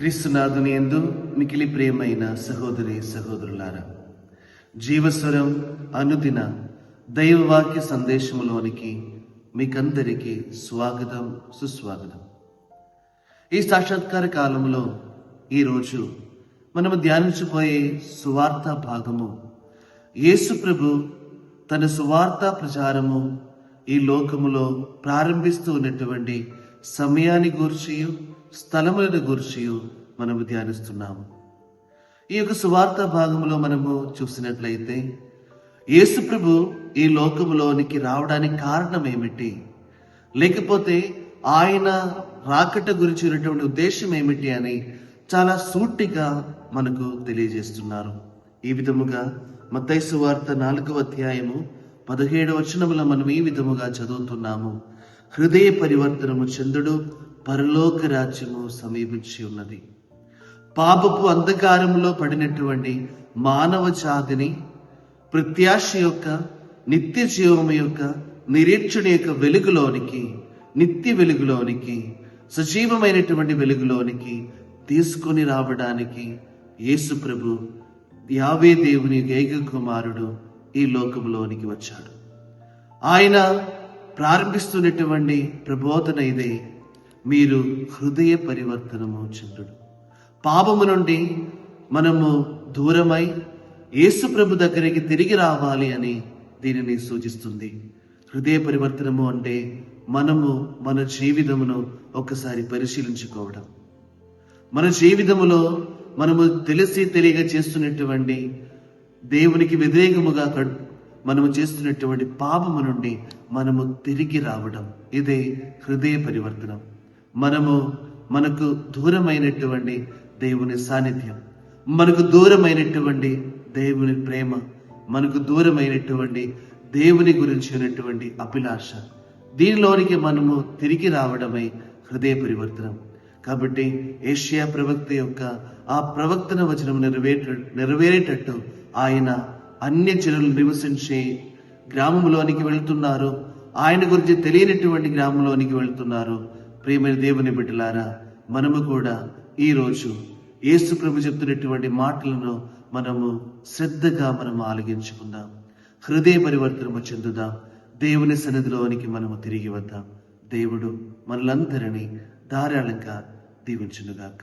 క్రీస్తునాథుని యందు మికిలి ప్రియమైన సహోదరి సహోదరులారా, జీవస్వరం అనుదిన దైవవాక్య సందేశములోనికి మీకందరికీ స్వాగతం, సుస్వాగతం. ఈ సాక్షాత్కార కాలంలో ఈరోజు మనము ధ్యానించబోయే సువార్త భాగము యేసు ప్రభు తన సువార్త ప్రచారము ఈ లోకములో ప్రారంభిస్తూ ఉన్నటువంటి సమయాన్ని గూర్చియు స్థలములను గూర్చియు మనము ధ్యానిస్తున్నాము. ఈ యొక్క సువార్త భాగంలో మనము చూసినట్లయితే యేసు ప్రభు ఈ లోకములోనికి రావడానికి కారణం ఏమిటి, లేకపోతే ఆయన రాకట గురించి ఉన్నటువంటి ఉద్దేశం ఏమిటి అని చాలా సూటిగా మనకు తెలియజేస్తున్నారు. ఈ విధముగా మత్తయి సువార్త 4వ అధ్యాయము 17వ వచనములో మనం ఈ విధముగా చదువుతున్నాము. హృదయ పరివర్తనము చెందుడు, పరలోక రాజ్యము సమీపించి ఉన్నది. పాపపు అంధకారంలో పడినటువంటి మానవ జాతిని ప్రత్యాశ యొక్క, నిత్య జీవము యొక్క, నిరీక్షణ యొక్క వెలుగులోనికి, నిత్య వెలుగులోనికి, సజీవమైనటువంటి వెలుగులోనికి తీసుకొని రావడానికి యేసు ప్రభు యావే దేవుని ఏక కుమారుడు ఈ లోకంలోనికి వచ్చాడు. ఆయన ప్రారంభిస్తున్నటువంటి ప్రబోధన ఇదే: మీరు హృదయ పరివర్తనము చెందుడు. పాపము నుండి మనము దూరమై యేసు ప్రభు దగ్గరికి తిరిగి రావాలి అని దీనిని సూచిస్తుంది. హృదయ పరివర్తనము అంటే మనము మన జీవితమును ఒకసారి పరిశీలించుకోవడం. మన జీవితములో మనము తెలిసి తెలియక చేస్తున్నటువంటి దేవునికి వ్యతిరేకముగా మనము చేస్తున్నటువంటి పాపము నుండి మనము తిరిగి రావడం, ఇదే హృదయ పరివర్తనం. మనకు దూరమైనటువంటి దేవుని సాన్నిధ్యం, మనకు దూరమైనటువంటి దేవుని ప్రేమ, మనకు దూరమైనటువంటి దేవుని గురించి ఉన్నటువంటి అభిలాష, దీనిలోనికి మనము తిరిగి రావడమై హృదయ పరివర్తనం. కాబట్టి యెషయా ప్రవక్త యొక్క ఆ ప్రవక్తన వచనం నెరవేరేటట్టు ఆయన అన్య జనులు నివసించే గ్రామంలోనికి వెళ్తున్నారు. ఆయన గురించి తెలియనటువంటి గ్రామంలోనికి వెళ్తున్నారు. ప్రియమైన దేవుని బిడ్డలారా, మనము కూడా ఈరోజు యేసు ప్రభు చెప్తున్నటువంటి మాటలను మనము శ్రద్ధగా ఆలకించుకుందాం. హృదయ పరివర్తనము చెందుదాం. దేవుని సన్నిధిలోనికి మనము తిరిగి వద్దాం. దేవుడు మనలందరినీ ధారాళంగా దీవించునుగాక.